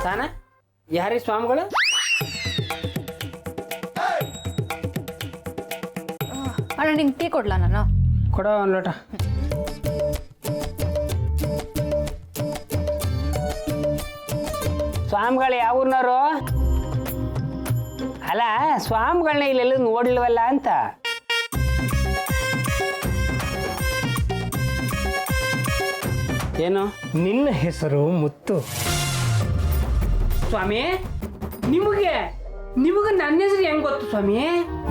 ಸಾನ ಯಾರೀ ಸ್ವಾಮಿಗಳು? ಅಣ್ಣ ನಿಂಗೆ ಟೀ ಕೊಡ್ಲಾ ನಾನು? ಕೊಡೋ ಒಂದು ಲೋಟ. ಸ್ವಾಮಿಗಳು ಯಾವ ಊರಿನವರು? ಅಲ್ಲ, ಸ್ವಾಮಿಗಳನ್ನ ಇಲ್ಲೆಲ್ಲ ನೋಡಿಲ್ವಲ್ಲ ಅಂತ. ಏನು? ನಿನ್ನ ಹೆಸರು ಮುತ್ತು. ಸ್ವಾಮಿ, ನಿಮಗೆ ನನ್ನ ಹೆಸರು ಹೆಂಗ್ ಗೊತ್ತು ಸ್ವಾಮಿ?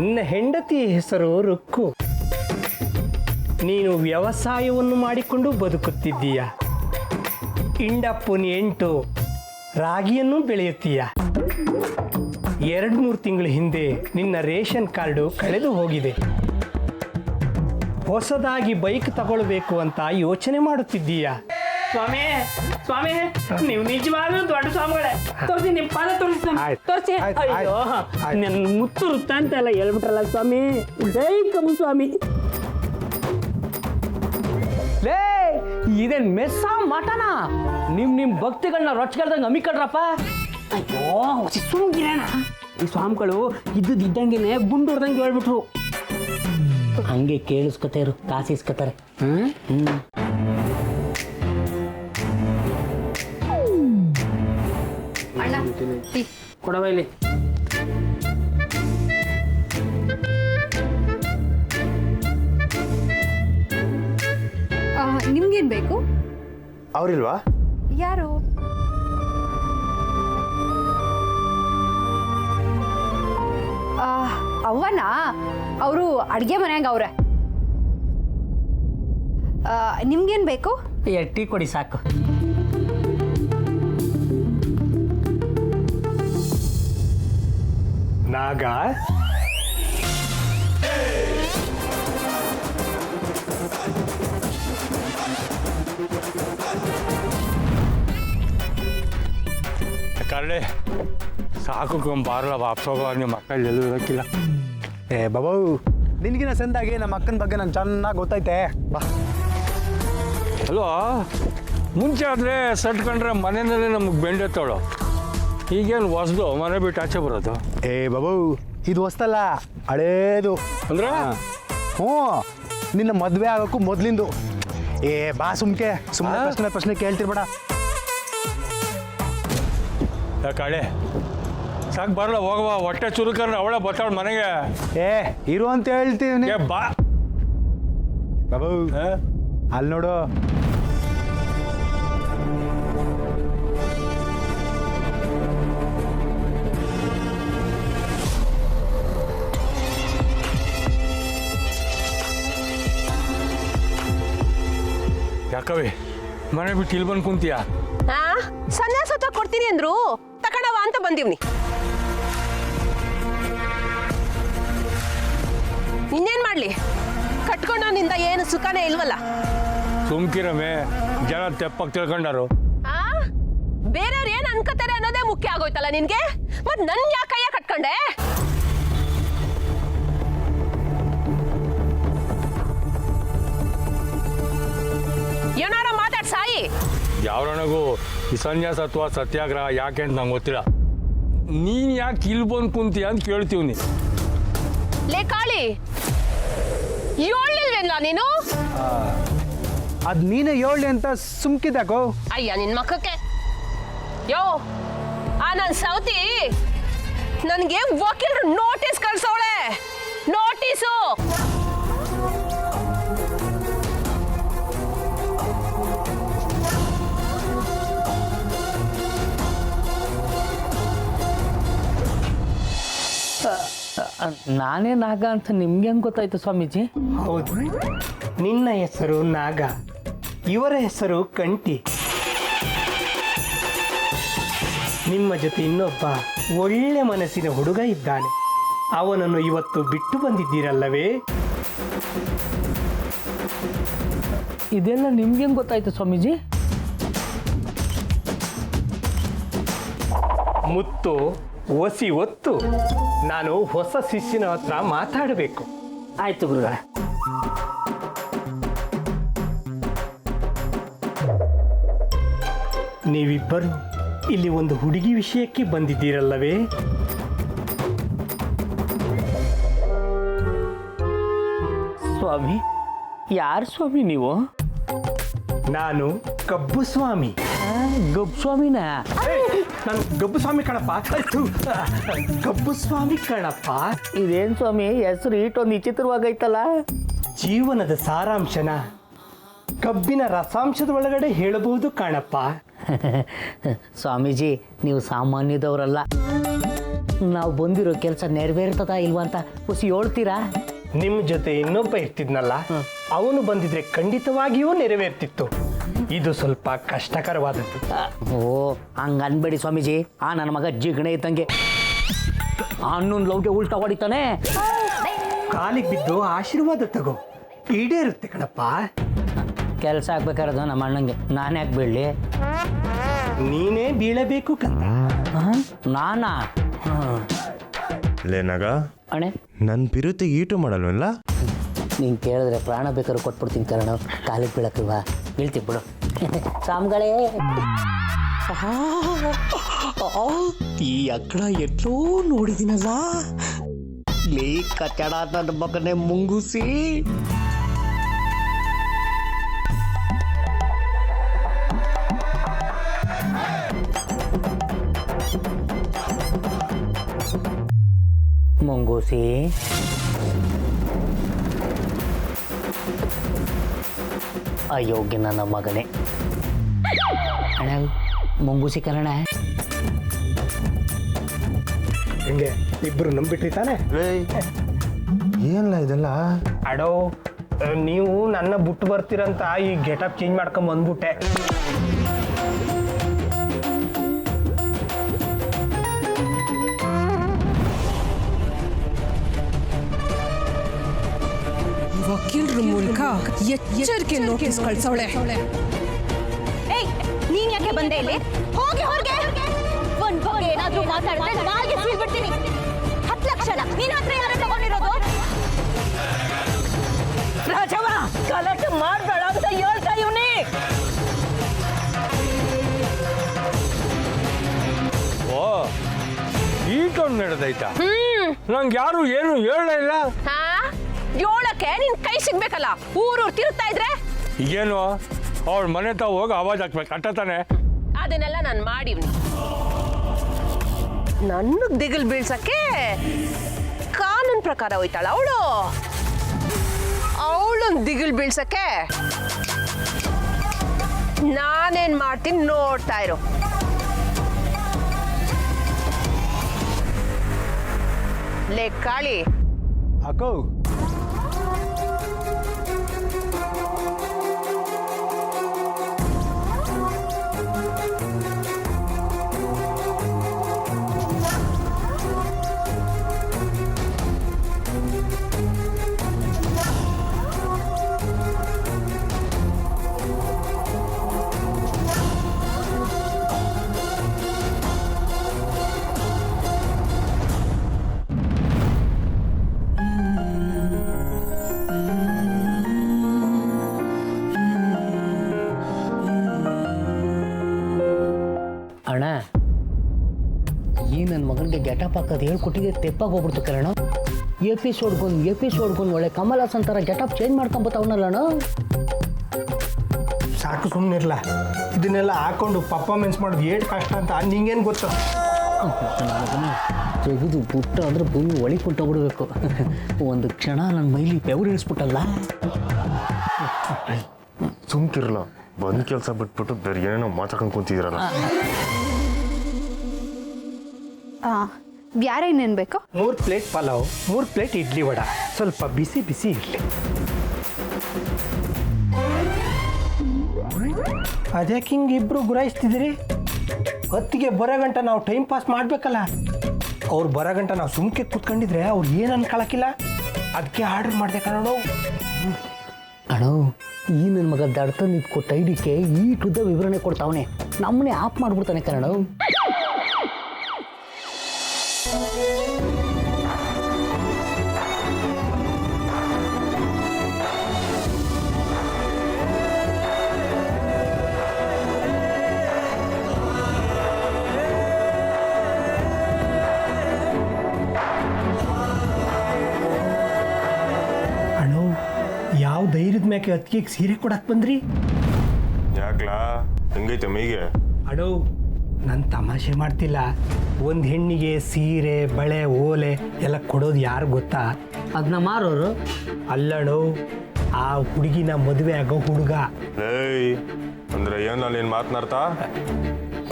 ನಿನ್ನ ಹೆಂಡತಿ ಹೆಸರು ರುಕ್ಕು. ನೀನು ವ್ಯವಸಾಯವನ್ನು ಮಾಡಿಕೊಂಡು ಬದುಕುತ್ತಿದ್ದೀಯ. ಇಂಡಪ್ಪನ 8 ರಾಗಿಯನ್ನು ಬೆಳೆಯುತ್ತೀಯ. 2-3 ತಿಂಗಳ ಹಿಂದೆ ನಿನ್ನ ರೇಷನ್ ಕಾರ್ಡು ಕಳೆದು ಹೋಗಿದೆ. ಹೊಸದಾಗಿ ಬೈಕ್ ತಗೊಳ್ಬೇಕು ಅಂತ ಯೋಚನೆ ಮಾಡುತ್ತಿದ್ದೀಯ. ಸ್ವಾಮಿ ಸ್ವಾಮಿ, ನೀವು ನಿಜವಾಗ್ಲೂ ದೊಡ್ಡ ಸ್ವಾಮಿಗಳೇ. ತೋರಿಸಿ, ನಿಮ್ಮ ಪಾದ ತೋರಿಸಿ. ಅಯ್ಯೋ, ನನ್ನ ಮುತ್ತು ವೃತ್ತ ಅಂತೆಲ್ಲ ಹೇಳ್ಬಿಟ್ರಲ್ಲ ಸ್ವಾಮಿ. ಜೈ ಕಮು ಸ್ವಾಮಿ. ಲೇ, ಇದೇನ್ ಮೆಸ್ಸ ಮಟನ? ನಿಮ್ ಭಕ್ತಿಗಳನ್ನ ರೊಚ್ಚಿಗೆಲ್ದಂಗೆ ಅಮ್ಮಿಕಡ್ರಪ್ಪ. ಅಯ್ಯೋ, ಸುಮ್ಗಿರೋಣ. ಈ ಸ್ವಾಮಿಗಳು ಇದ್ದಂಗೆನೆ ಗುಂಡು ಹೊಡ್ದಂಗೆ ಹೇಳ್ಬಿಟ್ರು. ಹಂಗೆ ಕೇಳಿಸ್ಕೊತಾರು, ಕಾಸಿಸ್ಕೊತಾರೆ. ಅಣ್ಣ ಟೀ ಕೊಡವ ಇಲ್ಲಿ. ನಿಮ್ಗೇನು ಬೇಕು? ಅವರಿಲ್ವಾ? ಯಾರು? ಅವ್ವನ? ಅವರು ಅಡುಗೆ ಮನ್ಯಾಗ ಅವ್ರೆ. ನಿಮ್ಗೇನು ಬೇಕು? ಟೀ ಕೊಡಿ ಸಾಕು. ನಾಗ, ಕರಡೆ ಸಾಕು ಬಾರಲ್ಲ, ವಾಪಸೋಗ. ನಿಮ್ಮ ಮಕ್ಕಳು ಎಲ್ಲೂ ಇರೋಕ್ಕಿಲ್ಲ. ಬಾಬು, ನಿನಗಿನ ಸಂದಾಗಿ ನಮ್ಮ ಅಕ್ಕನ ಬಗ್ಗೆ ನಂಗೆ ಚೆನ್ನಾಗಿ ಗೊತ್ತೈತೆ. ಬಾ. ಅಲ್ವಾ, ಮುಂಚೆ ಆದರೆ ಸಟ್ಕೊಂಡ್ರೆ ಮನೆಯಲ್ಲೇ ನಮಗೆ ಬೆಂಡೆತ್ತೋಳು. ಈಗೇನು ಹೊಸ್ದು ಮನೆ ಬಿಟ್ಟು ಆಚೆ ಬರೋದು? ಬಾಬು, ಇದು ಹೊಸ್ತಲ್ಲ, ಹಳೇದು. ಅಂದ್ರೆ ಹ್ಞೂ, ನಿನ್ನ ಮದುವೆ ಆಗೋಕ್ಕೂ ಮೊದಲಿಂದು. ಬಾ ಸುಮ್ಮನೆ ಪ್ರಶ್ನೆ ಕೇಳ್ತಿರ್ಬೇಡ. ಕಳೆ ಸಾಕು ಬರಲ್ಲ, ಹೋಗವ. ಹೊಟ್ಟೆ ಚುರುಕಂದ್ರೆ ಅವಳೆ ಬರ್ತಾಳ ಮನೆಗೆ. ಇರು ಅಂತ ಹೇಳ್ತೀವಿ. ಬಾ ಬಾಬು, ಅಲ್ಲಿ ನೋಡು. ಯಾಕವೇ ಮನೆ ಬಿಟ್ಟು ಇಲ್ಲಿ ಬಂದು ಕುಂತೀಯ? ಸನ್ಯಾಸ ಕೊಡ್ತೀನಿ ಅಂದ್ರು, ತಕಣವ ಅಂತ ಬಂದೀವ್ನಿ. ಇನ್ನೇನ್ ಮಾಡ್ಲಿ, ಕಟ್ಕೊಂಡವನಿಂದ ಏನು ಸುಖನೇ ಇಲ್ವಲ್ಲ. ಸುಮ್ಕಿರಮೆ, ಜನ ತೆಪ್ಪಾಗಿ ತಿಳ್ಕೊಂಡಾರು. ಬೇರೆಯವ್ರು ಏನ್ ಅನ್ಕೋತಾರೆ ಅನ್ನೋದೇ ಮುಖ್ಯ ಆಗೋಯ್ತಲ್ಲ ನಿನ್ಗೆ. ಮತ್ ನನ್ ಯಾಕಯ್ಯ ಕಟ್ಕೊಂಡೆ? ಏನಾರ ಮಾತಾಡ್ ಸಾಯಿ. ಯಾವರಣಗೂ ಈ ಸನ್ಯಾಸ ಅಥವಾ ಸತ್ಯಾಗ್ರಹ ಯಾಕೆ ಅಂತ ನಂಗೆ ಗೊತ್ತಿಲ್ಲ. ನೀನು ಯಾಕೆ ಇಲ್ಲಿ ಬಂದು ಕುಂತೀಯ ಅಂತ ಕೇಳ್ತೀವಿ. ಲೇ ಕಾಳಿ, ಹೇಳಿಲ್ವೇನ್ಲ ನೀನು? ಅದು ನೀನೇ ಹೇಳಿ ಅಂತ ಸುಮ್ಕಿದಾಕೋ. ಅಯ್ಯ ನಿನ್ ಮಕ್ಕಕ್ಕೆ. ಯೋ, ಆ ನನ್ ಸೌತಿ ನನ್ಗೆ ವಕೀಲರು ನೋಟಿಸ್ ಕಳ್ಸೋಳೆ. ನೋಟಿಸು. ನಾನೇ ನಾಗ ಅಂತ ನಿಮ್ಗೆ ಹೆಂಗೆ ಗೊತ್ತಾಯ್ತು ಸ್ವಾಮೀಜಿ? ಹೌದು, ನಿನ್ನ ಹೆಸರು ನಾಗ, ಇವರ ಹೆಸರು ಕಂಟಿ. ನಿಮ್ಮ ಜೊತೆ ಇನ್ನೊಬ್ಬ ಒಳ್ಳೆ ಮನಸ್ಸಿನ ಹುಡುಗ ಇದ್ದಾನೆ. ಅವನನ್ನು ಇವತ್ತು ಬಿಟ್ಟು ಬಂದಿದ್ದೀರಲ್ಲವೇ? ಇದೆಲ್ಲ ನಿಮ್ಗೆ ಹೆಂಗೆ ಗೊತ್ತಾಯ್ತು ಸ್ವಾಮೀಜಿ? ಮುತ್ತು ಒಸಿ ಒತ್ತು ನಾನು ಹೊಸ ಶಿಷ್ಯನ ಹತ್ರ ಮಾತಾಡಬೇಕು. ಆಯ್ತು ಗುರುಗಳ. ನೀವಿಬ್ಬರು ಇಲ್ಲಿ ಒಂದು ಹುಡುಗಿ ವಿಷಯಕ್ಕೆ ಬಂದಿದ್ದೀರಲ್ಲವೇ? ಸ್ವಾಮಿ, ಯಾರು ಸ್ವಾಮಿ ನೀವು? ನಾನು ಕಬ್ಬು ಸ್ವಾಮಿ. ಗಬ್ ಸ್ವಾಮಿನ? ನಾನು ಗಬ್ಬು ಸ್ವಾಮಿ ಕಣಪ್ಪ. ಆಯ್ತು, ಗಬ್ಬು ಸ್ವಾಮಿ ಕಣಪ್ಪ. ಇದೇನ್ ಸ್ವಾಮಿ ಹೆಸರು ಇಷ್ಟೊಂದು ವಿಚಿತ್ರವಾಗೈತಲ್ಲ? ಜೀವನದ ಸಾರಾಂಶನ ಕಬ್ಬಿನ ರಸಾಂಶದ ಒಳಗಡೆ ಹೇಳಬಹುದು ಕಾಣಪ್ಪ. ಸ್ವಾಮೀಜಿ, ನೀವು ಸಾಮಾನ್ಯದವರಲ್ಲ. ನಾವು ಬಂದಿರೋ ಕೆಲಸ ನೆರವೇರ್ತದ ಇಲ್ವಾ ಅಂತ ಖುಷಿ ಹೇಳ್ತೀರಾ? ನಿಮ್ಮ ಜೊತೆ ಇನ್ನೊಬ್ಬ ಇರ್ತಿದ್ನಲ್ಲ, ಅವನು ಬಂದಿದ್ರೆ ಖಂಡಿತವಾಗಿಯೂ ನೆರವೇರ್ತಿತ್ತು. ಇದು ಸ್ವಲ್ಪ ಕಷ್ಟಕರವಾದದ್ದು. ಓ, ಹಂಗ ಅನ್ಬೇಡಿ ಸ್ವಾಮೀಜಿ. ನನ್ನ ಮಗ ಜಿಗಣೆ ಇದ್ದಂಗೆ ಅಣ್ಣನ ಲವ್ಗೆ ಉಲ್ಟಾ ಹೊಡಿತಾನೆ. ಕಾಲಿಗೆ ಬಿದ್ದು ಆಶೀರ್ವಾದ ತಗೋ, ಈಡೇರುತ್ತೆ ಕಣಪ್ಪ. ಕೆಲಸ ಆಗ್ಬೇಕಾರದು ನಮ್ಮ ಅಣ್ಣಂಗೆ ನಾನು ಯಾಕೆ ಬೀಳಲಿ? ನೀನೇ ಬೀಳಬೇಕು ಕಂದ. ನಾನಾ? ಲೇನಾಗ ಅಣ್ಣೆ, ನನ್ನ ಪಿರುತಿಗೆ ಈಟು ಮಾಡಲ್ವಲ್ಲ? ನೀನು ಕೇಳಿದ್ರೆ ಪ್ರಾಣ ಬೇಕಾದ್ರೆ ಕೊಟ್ಬಿಡ್ತೀನಿ ಕಾರಣ. ಕಾಲಿಗೆ ಬೀಳಕ್ಕಿಲ್ವಾ? ಬೀಳ್ತೀವಿ ಬಿಡು. ಸಾಮ್ಗಳೇ, ಈ ಅಕ್ಕಡ ಎಲ್ಲೋ ನೋಡಿದಿನಲ್ಲ. ಲೇ ಕಚ್ಚಡ ನನ್ನ ಮಗನೇ ಮುಂಗುಸಿ. ಮುಂಗೂಸಿ, ಅಯೋಗ್ಯ ನನ್ನ ಮಗನೇ. ಅಣ್ಣ, ಮುಂಗೂಸಿ ಕನ್ನಡ ಹಿಂಗೆ ಇಬ್ರು ನಂಬಿಟ್ರಿ ತಾನೆ? ಏನಲ್ಲ ಇದೆಲ್ಲ? ಅಡೋ, ನೀವು ನನ್ನ ಬಿಟ್ಟು ಬರ್ತೀರಂತ ಈ ಗೆಟಪ್ ಚೇಂಜ್ ಮಾಡ್ಕೊಂಡ್ ಬಂದ್ಬಿಟ್ಟೆ. ವಕೀಲರ ಮೂಲಕ ಎಚ್ಚರಿಕೆ ನೋಟಿಸ್ ಕಳ್ಸವಳೆ. ಏಯ್, ನೀನ್ ಯಾಕೆ ಬಂದೆ ಇಲ್ಲಿ? ಹೋಗಿ ಹೊರಗೆ. ಒಂದ್ ಬಗ್ಗೆ ಏನಾದ್ರೂ ಮಾತಾಡಿದ್ರೆ ನಾಲ್ಗೆ ಸೀಳ್ಬಿಡ್ತೀನಿ. 10 ಲಕ್ಷ ನಿನ್ನ ಹತ್ರ ಯಾರು ತಗೊಂಡಿರೋದು? ರಾಜವ್ವ, ಗಲಾಟೆ ಮಾಡ್ಬೇಡ ಅಂತ ಹೇಳ್ತಾ ಇವ್ನಿ. ಓ, ಈಟೊಂದು ನಡೆದೈತಾ? ನಂಗೆ ಯಾರು ಏನು ಹೇಳಲೇ ಇಲ್ಲ. ಹಾ, ಏಳಕ್ಕೆ ನಿನ್ ಕೈ ಸಿಗ್ಬೇಕಲ್ಲ. ಊರೂರ್ ತಿರುತ್ತಾ ಇದ್ರೆ ಈಗೇನು ಅವಳ ಮನೆ ತಾವು ಹೋಗಿ ಆವಾಜ್ ಹಾಕ್ಬೇಕು ಅಟ್ಟ ತಾನೆ? ಅದನ್ನೆಲ್ಲ ನಾನು ಮಾಡಿವ್ನಿ. ನನ್ನ ದಿಗಿಲ್ ಬೀಳ್ಸಕ್ಕೆ ಕಾನೂನ್ ಪ್ರಕಾರ ಹೋಯ್ತಾಳ ಅವಳು. ಅವಳನ್ ದಿಗಿಲ್ ಬೀಳ್ಸಕ್ಕೆ ನಾನೇನ್ ಮಾಡ್ತೀನಿ ನೋಡ್ತಾ ಇರೋ. ಲೇ ಕಾಳಿ, ಅಕ್ಕೋ, ಅಣ್ಣ, ಈ ನನ್ನ ಮಗನಿಗೆ ಗೆಟಪ್ ಹಾಕೋದು ಹೇಳ್ಕೊಟ್ಟಿಗೆ ತೆಪ್ಪಾಗಿ ಹೋಗ್ಬಿಡ್ತು ಕಣ. ಎಪಿಸೋಡ್ಗೊಂದು ಒಳ್ಳೆ ಕಮಲ್ ಹಾಸನ್ ಥರ ಗೆಟಪ್ ಚೇಂಜ್ ಮಾಡ್ಕೊಂಬತ್ತವನಲ್ಲ ಅಣ್ಣ. ಸಾಕು, ಸುಮ್ಮನಿರ್ಲ. ಇದನ್ನೆಲ್ಲ ಹಾಕೊಂಡು ಪರ್ಫಾರ್ಮೆನ್ಸ್ ಮಾಡೋದು ಏಟ್ ಕಷ್ಟ ಅಂತ ನಿಂಗೇನು ಗೊತ್ತು? ತೆಗೆದು ಪುಟ್ಟ ಅಂದ್ರೆ ಭೂಮಿ ಒಳಗೆ ಕೊಟ್ಟೋಗ್ಬಿಡ್ಬೇಕು. ಒಂದು ಕ್ಷಣ ನನ್ನ ಮೈಲಿ ಬೆವರು ಇಳಿಸ್ಬಿಟ್ಟಲ್ಲ. ಸುಮ್ಕಿರಲ್ಲ, ಬಂದ್ ಕೆಲಸ ಬಿಟ್ಬಿಟ್ಟು ಬೇರೆ ಏನೇನೋ ಮಾತಾಡ್ಕೊಂಡು ಕುಂತಿದ್ರಲ್ಲ. ಬ್ಯಾರೆ ಇನ್ನೇನು ಬೇಕು? 3 ಪ್ಲೇಟ್ ಪಲಾವ್, 3 ಪ್ಲೇಟ್ ಇಡ್ಲಿ ವಡ, ಸ್ವಲ್ಪ ಬಿಸಿ ಬಿಸಿ ಇರಲಿ. ಅದ್ಯಾಕೆ ಹಿಂಗೆ ಇಬ್ರು ಗುರಾಯಿಸ್ತಿದ್ದೀರಿ? ಹೊತ್ತಿಗೆ ಬರೋ ಗಂಟ ನಾವು ಟೈಮ್ ಪಾಸ್ ಮಾಡಬೇಕಲ್ಲ. ಅವ್ರು ಬರೋ ಗಂಟ ನಾವು ಸುಮ್ಕೆ ಕೂತ್ಕೊಂಡಿದ್ರೆ ಅವ್ರು ಏನು ಅನ್ಕೊಳಕ್ಕಿಲ್ಲ. ಅದಕ್ಕೆ ಆರ್ಡರ್ ಮಾಡಿದೆ ಕಣೋ. ಅಣ್ಣ, ಈ ನನ್ನ ಮಗ ದಡ್ತ ನಿಂತ್ಕೊಟ್ಟ ಐಡಿಕೆ ಈ ಟುದ್ದ ವಿವರಣೆ ಕೊಡ್ತಾವನೆ. ನಮ್ಮನೆ ಆಫ್ ಮಾಡ್ಬಿಡ್ತಾನೆ ಕಣ. ಅಣ್ಣ ಯಾವ ಧೈರ್ಯದ ಮ್ಯಾಕೆ ಅತ್ತಿಗೆ ಸೀರೆ ಕೊಡಕ್ಕೆ ಬಂದ್ರಿ? ಯಾಕ್ಲಾ ಹೆಂಗೈತೆ ಮೈಗೆ? ಅಣ್ಣೋ ನಾನು ತಮಾಷೆ ಮಾಡ್ತಿಲ್ಲ. ಒಂದು ಹೆಣ್ಣಿಗೆ ಸೀರೆ ಬಳೆ ಓಲೆ ಎಲ್ಲ ಕೊಡೋದು ಯಾರು ಗೊತ್ತಾ? ಅದನ್ನ ಮಾರೋರು. ಅಲ್ಲಣ್ಣೋ, ಆ ಹುಡುಗಿನ ಮದುವೆ ಆಗೋ ಹುಡುಗ. ಏಯ್ ಅಂದ್ರೆ ಏನು ನಾನು ಏನು ಮಾತನಾಡ್ತಾ?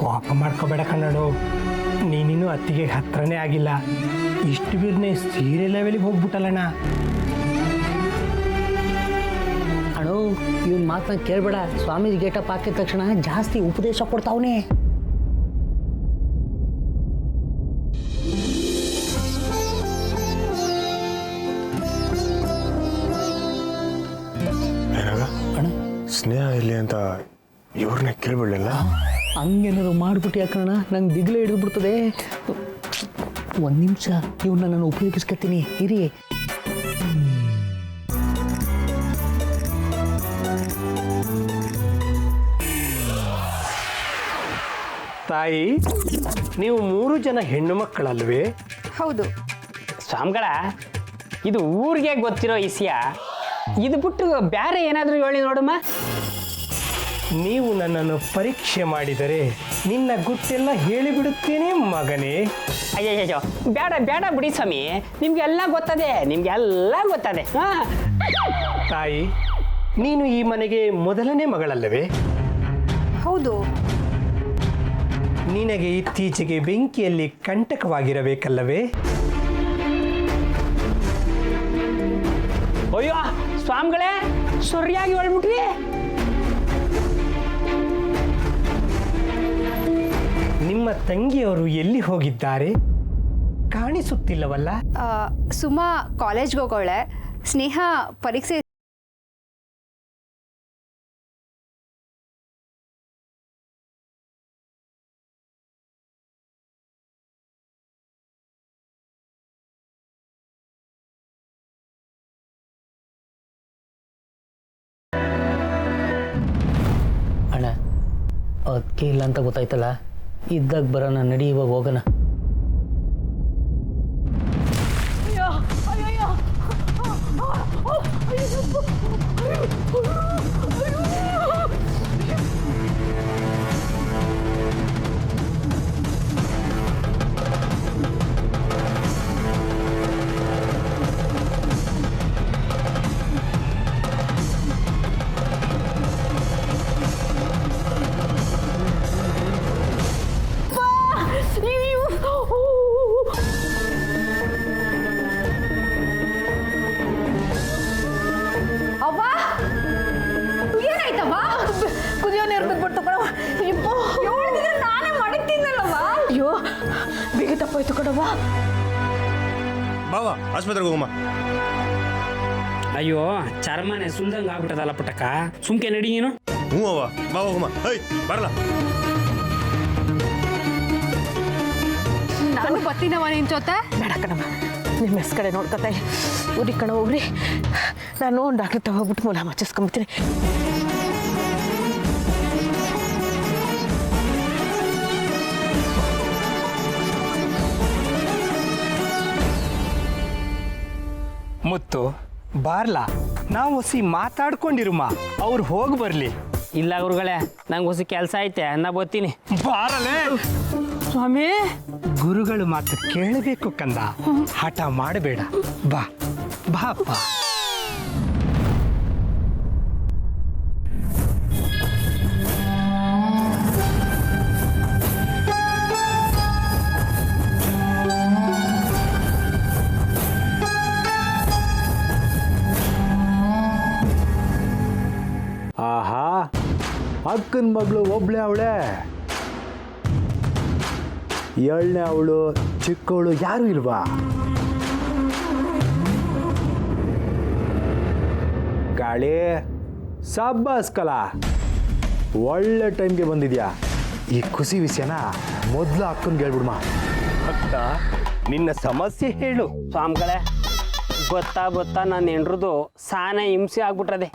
ಕೋಪ ಮಾಡ್ಕೋಬೇಡ ಕಣ್ಣಣ್ಣು, ನೀನಿನ್ನೂ ಅತ್ತಿಗೆ ಹತ್ರನೇ ಆಗಿಲ್ಲ. ಇಷ್ಟು ಬಿರ್ನೆ ಸೀರೆ ಲೆವೆಲಿಗೆ ಹೋಗ್ಬಿಟ್ಟಲ್ಲಣ್ಣ. ಅಣ್ಣೋ ಇವನ್ ಮಾತನ್ನ ಕೇಳ್ಬೇಡ. ಸ್ವಾಮೀಜಿ ಗೇಟಪ್ ಹಾಕಿದ ತಕ್ಷಣ ಜಾಸ್ತಿ ಉಪದೇಶ ಕೊಡ್ತಾವನೆ. ಏನಾಗ ಸ್ನೇಹ ಇಲ್ಲಿ ಅಂತ ಇವ್ರನ್ನ ಕೇಳ್ಬಿಡ್ಲಿಲ್ಲ? ಹಂಗೇನಾದ್ರು ಮಾಡ್ಬಿಟ್ಟು ಯಾಕಣ್ಣ ನಂಗೆ ದಿಗ್ಲೇ ಹಿಡಿದ್ಬಿಡ್ತದೆ. ಒಂದು ನಿಮಿಷ ಇವನ್ನ ನಾನು ಉಪಯೋಗಿಸ್ಕೊತೀನಿ ಇರಿ. ತಾಯಿ, ನೀವು 3 ಜನ ಹೆಣ್ಣು ಮಕ್ಕಳಲ್ವೇ? ಹೌದು. ಸ್ವಾಮಿಗಳ, ಇದು ಊರಿಗೆ ಗೊತ್ತಿರೋ ವಿಷಯ. ಇದು ಬಿಟ್ಟು ಬೇರೆ ಏನಾದರೂ ಹೇಳಿ ನೋಡಮ್ಮ. ನೀವು ನನ್ನನ್ನು ಪರೀಕ್ಷೆ ಮಾಡಿದರೆ ನಿನ್ನ ಗುಟ್ಟೆಲ್ಲ ಹೇಳಿಬಿಡುತ್ತೇನೆ ಮಗನೇ. ಅಯ್ಯಯ್ಯೋ, ಬೇಡ ಬೇಡ ಬಿಡಿ ಸ್ವಾಮಿ, ನಿಮ್ಗೆಲ್ಲ ಗೊತ್ತದೆ, ನಿಮ್ಗೆಲ್ಲ ಗೊತ್ತದೆ. ತಾಯಿ, ನೀನು ಈ ಮನೆಗೆ ಮೊದಲನೇ ಮಗಳಲ್ಲವೇ? ಹೌದು. ನಿನಗೆ ಇತ್ತೀಚೆಗೆ ಬೆಂಕಿಯಲ್ಲಿ ಕಂಟಕವಾಗಿರಬೇಕಲ್ಲವೇ? ಅಯ್ಯೋ ಸ್ವಾಮಿಗಳೇ, ಸರಿಯಾಗಿ ಹೇಳ್ಬಿಟ್ರಿ. ನಿಮ್ಮ ತಂಗಿಯವರು ಎಲ್ಲಿ ಹೋಗಿದ್ದಾರೆ? ಕಾಣಿಸುತ್ತಿಲ್ಲವಲ್ಲ? ಸುಮಾ ಕಾಲೇಜ್ಗೆ ಹೋಗೋಳೆ. ಸ್ನೇಹ ಪರೀಕ್ಷೆ. ಅಣ್ಣ ಅದಕ್ಕೆ ಇಲ್ಲ ಅಂತ ಗೊತ್ತಾಯ್ತಲ್ಲ, ಇದ್ದಾಗ ಬರೋಣ, ನಡಿ ಇವಾಗ ಹೋಗೋಣ. ಕುದಿಯೋ ನೀರು ಬಿಟ್ಬಿಟ್ಟು ನಾನೇ ಮಾಡಿದ್ದೀನಲ್ಲವ. ಅಯ್ಯೋ ಬೇಗ ತಪ್ಪಾಯ್ತು ಕಣವ್ವ. ಬಾವ ಆಸ್ಪತ್ರೆಗೆ ಹೋಗಮ್ಮ. ಅಯ್ಯೋ ಚರ್ಮನೆ ಸುಲ್ದಂಗ ಆಗ್ಬಿಟ್ಟದಲ್ಲ ಪುಟ್ಟಕ್ಕ, ಸುಮ್ಕೆ ನಡಿ ನೀನು. ಹ್ಞೂ ಅವ್ವ, ಬಾ ಹೋಗಮ್ಮ. ಹೇಯ್ ಬರಲ್ಲ. ನಾನು ಬರ್ತೀನವ ನಿನ್ ಜೊತೆ. ಬೇಡ ಕಣಮ್ಮ, ನಿಮ್ಮ ಹೆಸ್ ಕಡೆ ನೋಡ್ಕೊತಾ ಊರಿಗೆ ಕಣ ಹೋಗ್ರಿ. ನಾನು ಡಾಕ್ಟರ್ ತಗೋಬಿಟ್ಟು ಮೂಲ ಮಚ್ಚಿಸ್ಕೊಂಬಿಡ್ತೀನಿ. ಮುತ್ತು ಬಾರ್ಲಾ, ನಾವು ಹೊಸಿ ಮಾತಾಡ್ಕೊಂಡಿರುಮ, ಅವ್ರು ಹೋಗಿ ಬರ್ಲಿ. ಇಲ್ಲ ಗುರುಗಳೇ, ನಂಗೆ ಹೊಸ ಕೆಲಸ ಐತೆ, ನಾ ಬರ್ತೀನಿ. ಬಾರಲೇ ಸ್ವಾಮಿ. ಗುರುಗಳು ಮಾತು ಕೇಳಬೇಕು ಕಂದ, ಹಠ ಮಾಡಬೇಡ. ಬಾ ಬಾ ಅಪ್ಪ. ಆಹಾ, ಅಕ್ಕನ ಮಗಳು ಒಬ್ಳೆ ಅವಳೆ, ಏಳನೇ ಅವಳು, ಚಿಕ್ಕವಳು ಯಾರು ಇಲ್ವಾ? ಗಾಳಿ ಸಬ್ಬಾಸ್ ಕಲ, ಒಳ್ಳೆ ಟೈಮ್ಗೆ ಬಂದಿದ್ಯಾ. ಈ ಖುಷಿ ವಿಷಯನ ಮೊದಲು ಅಕ್ಕನಿಗೆ ಹೇಳ್ಬಿಡ್ಮ. ಭಕ್ತ, ನಿನ್ನ ಸಮಸ್ಯೆ ಹೇಳು. ಸ್ವಾಮಿಗಳೇ, ಗೊತ್ತಾ ನನ್ನ ಹೆಂಡ್ರದು ಸಾನೆ ಹಿಂಸೆ ಆಗ್ಬಿಟ್ರದೆ.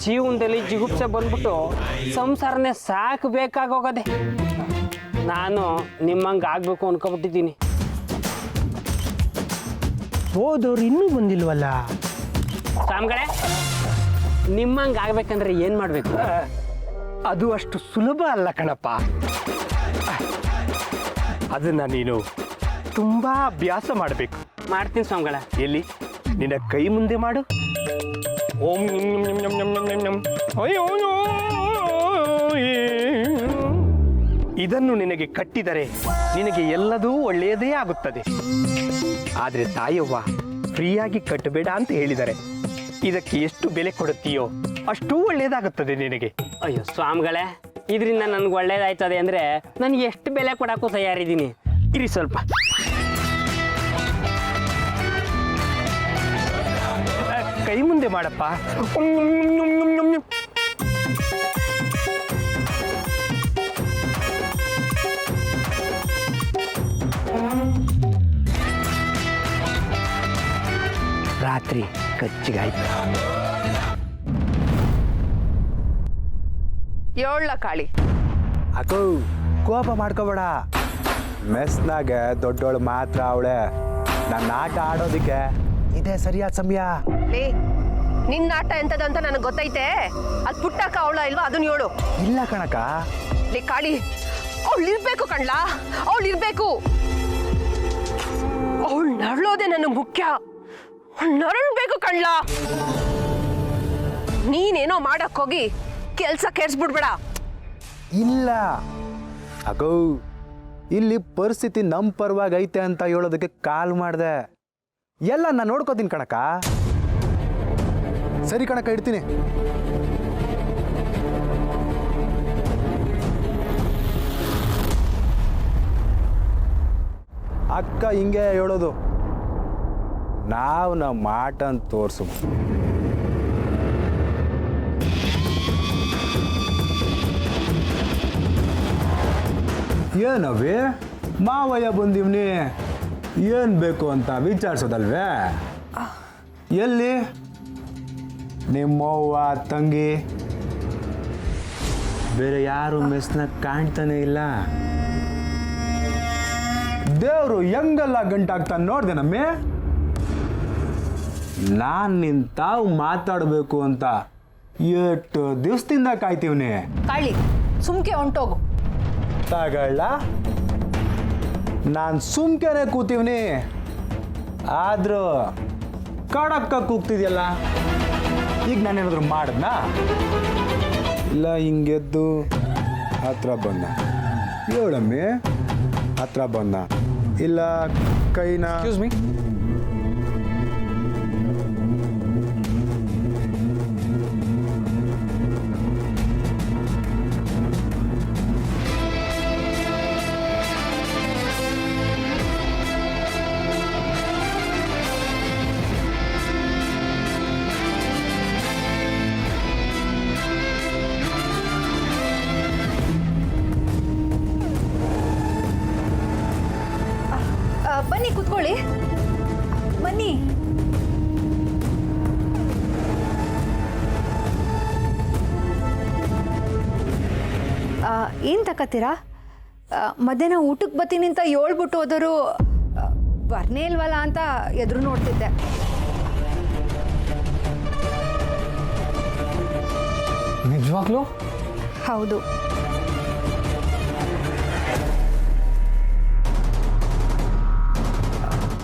ಜೀವನದಲ್ಲಿ ಜಿಗುಪ್ಸೆ ಬಂದ್ಬಿಟ್ಟು ಸಂಸಾರನೇ ಸಾಕಬೇಕಾಗೋಗದೆ. ನಾನು ನಿಮ್ಮಂಗೆ ಆಗ್ಬೇಕು ಅನ್ಕೊಬಿಟ್ಟಿದ್ದೀನಿ. ಹೋದವ್ರು ಇನ್ನೂ ಬಂದಿಲ್ವಲ್ಲ? ಸ್ವಾಮಿಗಳೇ, ನಿಮ್ಮಂಗೆ ಆಗ್ಬೇಕಂದ್ರೆ ಏನು ಮಾಡಬೇಕು? ಅದು ಅಷ್ಟು ಸುಲಭ ಅಲ್ಲ ಕಣಪ್ಪ. ಅದನ್ನ ನೀನು ತುಂಬಾ ಅಭ್ಯಾಸ ಮಾಡಬೇಕು. ಮಾಡ್ತೀನಿ ಸ್ವಾಮಿಗಳೇ. ಎಲ್ಲಿ? ನಿನ್ನ ಕೈ ಮುಂದೆ ಮಾಡು. ಓಂ ನಿಂ ನಿಂ ನಿಂ ನಿಂ ನಿಂ ನಿಂ ನಿಂ. ಅಯ್ಯೋ, ಇದನ್ನು ನಿನಗೆ ಕಟ್ಟಿದರೆ ನಿನಗೆ ಎಲ್ಲದೂ ಒಳ್ಳೆಯದೇ ಆಗುತ್ತದೆ. ಆದರೆ ತಾಯವ್ವ ಫ್ರೀಯಾಗಿ ಕಟ್ಟಬೇಡ ಅಂತ ಹೇಳಿದರೆ ಇದಕ್ಕೆ ಎಷ್ಟು ಬೆಲೆ ಕೊಡುತ್ತೀಯೋ ಅಷ್ಟೂ ಒಳ್ಳೆಯದಾಗುತ್ತದೆ ನಿನಗೆ. ಅಯ್ಯೋ ಸ್ವಾಮಿಗಳೇ, ಇದರಿಂದ ನನಗೆ ಒಳ್ಳೇದಾಯ್ತದೆ ಅಂದರೆ ನನಗೆ ಎಷ್ಟು ಬೆಲೆ ಕೊಡೋಕ್ಕೂ ತಯಾರಿದ್ದೀನಿ. ಇರಿ ಸ್ವಲ್ಪ. ಕೈ ಮುಂದೆ ಮಾಡಪ್ಪ. ರಾತ್ರಿ ಕಚ್ಚಿಗಾಯ್ತು. ಏಳ್ಲ ಕಾಳಿ. ಅಕ್ಕೋ, ಕೋಪ ಮಾಡ್ಕೋಬೇಡ. ಮೆಸ್ನಾಗ ದೊಡ್ಡೋಳು ಮಾತ್ರ ಅವಳೆ. ನನ್ನ ಆಟ ಆಡೋದಿಕ್ಕೆ ಇದೇ ಸರಿಯಾದ ಸಮಯ. ಲೇ, ನಿನ್ನ ಆಟ ಎಂತದಂತ ನನಗೆ ಗೊತ್ತೈತೆ. ಅದು ಪುಟ್ಟಕ್ಕ ಅವಳ ಇಲ್ವಾ ಅದನ್ನ ಹೇಳು. ಇಲ್ಲ ಕಣಕ. ಲೇ ಕಾಳಿ, ಅವಳು ಇರ್ಬೇಕು ಕಣ್ಲಾ, ಅವಳು ಇರ್ಬೇಕು. ಅವಳು ನರಳೋದೆ ನನಗೆ ಮುಖ್ಯ. ಅವಳು ನರಳ್ಬೇಕು ಕಣ್ಲಾ. ನೀನೇನೋ ಮಾಡಕ್ ಹೋಗಿ ಕೆಲ್ಸ ಕೆಡ್ಸ್ಬಿಡ್ಬೇಡ. ಇಲ್ಲ ಅಗೋ, ಇಲ್ಲಿ ಪರಿಸ್ಥಿತಿ ನಮ್ಮ ಪರವಾಗಿ ಐತೆ ಅಂತ ಹೇಳೋದಕ್ಕೆ ಕಾಲ್ ಮಾಡಿದೆ. ಎಲ್ಲ ನಾನು ನೋಡ್ಕೋತೀನಿ ಕಣಕ. ಸರಿ ಕಣಕ, ಇಡ್ತೀನಿ. ಅಕ್ಕ ಹಿಂಗೆ ಹೇಳೋದು. ನಾವು ನಮ್ಮ ಮಾಟನ್ನು ತೋರಿಸು. ಏನವೇ ಮಾವಯ್ಯ ಬಂದಿವ್ನಿ, ಏನು ಬೇಕು ಅಂತ ವಿಚಾರಿಸೋದಲ್ವೇ? ಎಲ್ಲಿ ನಿಮ್ಮವ್ವ ತಂಗಿ? ಬೇರೆ ಯಾರು ಮೆಸ್ನಾಗ ಕಾಣ್ತಾನೆ ಇಲ್ಲ. ದೇವರು ಹೆಂಗೆಲ್ಲ ಗಂಟಾಗ್ತಾನೆ ನೋಡ್ದೆ ನಮ್ಮೆ. ನಾನು ನಿನ್ ತಾವು ಮಾತಾಡಬೇಕು ಅಂತ ಎಷ್ಟು ದಿವಸದಿಂದ ಕಾಯ್ತೀವ್ನಿ. ಕಾಳಿ, ಸುಮ್ಕೆ ಹೊಂಟೋಗು. ತಗೊಳ್ಳ, ನಾನು ಸುಮ್ಕೆನೆ ಕೂತೀವ್ನಿ. ಆದ್ರೂ ಕಡಕ್ಕ ಕೂಗ್ತಿದ್ಯಲ್ಲ, ಈಗ ನಾನೇನಾದ್ರು ಮಾಡಿದ್ನಾ? ಇಲ್ಲ, ಹಿಂಗೆದ್ದು ಹತ್ರ ಬಂದ. ಹೇಳಮ್ಮಿ, ಹತ್ರ ಬಂದ. ಇಲ್ಲ ಕೈನ. Excuse me. ಬನ್ನಿ ಕೂತ್ಕೊಳ್ಳಿ, ಬನ್ನಿ. ಏನು ತಕತ್ತೀರಾ? ಮಧ್ಯಾಹ್ನ ಊಟಕ್ಕೆ ಬರ್ತೀನಿ ಅಂತ ಹೇಳ್ಬಿಟ್ಟು ಹೋದರು. ಬರ್ನೇ ಇಲ್ವಲ್ಲ ಅಂತ ಎದುರು ನೋಡ್ತಿದ್ದೆ. ನಿಜವಾಗ್ಲೂ? ಹೌದು.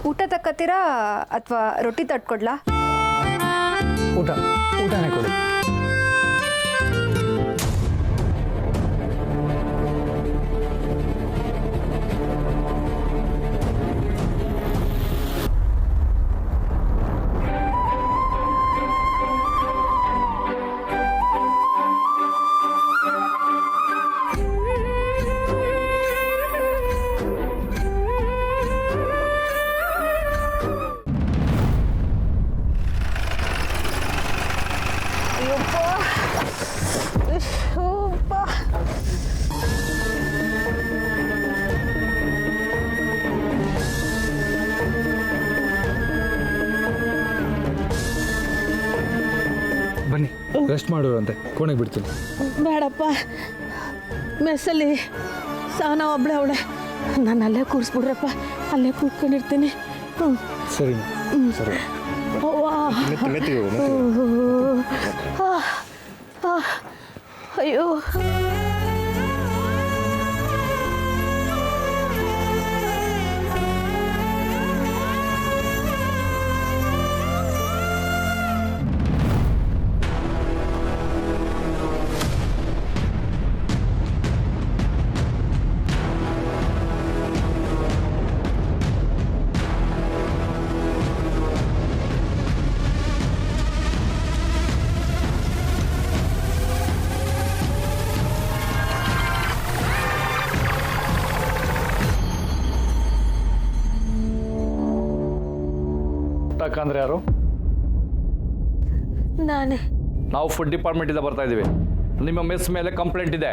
ಊಟ ತಕ್ಕತ್ತೀರಾ ಅಥವಾ ರೊಟ್ಟಿ ತಟ್ಕೊಡ್ಲಾ? ಊಟನೇ ಕೊಡಿ. ರೆಸ್ಟ್ ಮಾಡೋರಂತೆ ಕೋಣೆಗೆ ಬಿಡ್ತೀನಿ. ಬೇಡಪ್ಪ, ಮೆಸ್ಸಲ್ಲಿ ಸಹನ ಒಬ್ಳೆ ಅವಳೆ, ನಾನು ಅಲ್ಲೇ ಕೂರಿಸ್ಬಿಡ್ರಪ್ಪ, ಅಲ್ಲೇ ಕೂತ್ಕೊಂಡಿರ್ತೀನಿ. ಹ್ಞೂ ಸರಿ ಸರಿ. ಅಯ್ಯೋ ಅಂದ್ರೆ ಯಾರು? ನಾನೇ. ನಾವು ಫುಡ್ ಡಿಪಾರ್ಟ್ಮೆಂಟಿಂದ ಬರ್ತಾ ಇದ್ದೀವಿ. ನಿಮ್ಮ ಮೆಸ್ ಮೇಲೆ ಕಂಪ್ಲೇಂಟ್ ಇದೆ.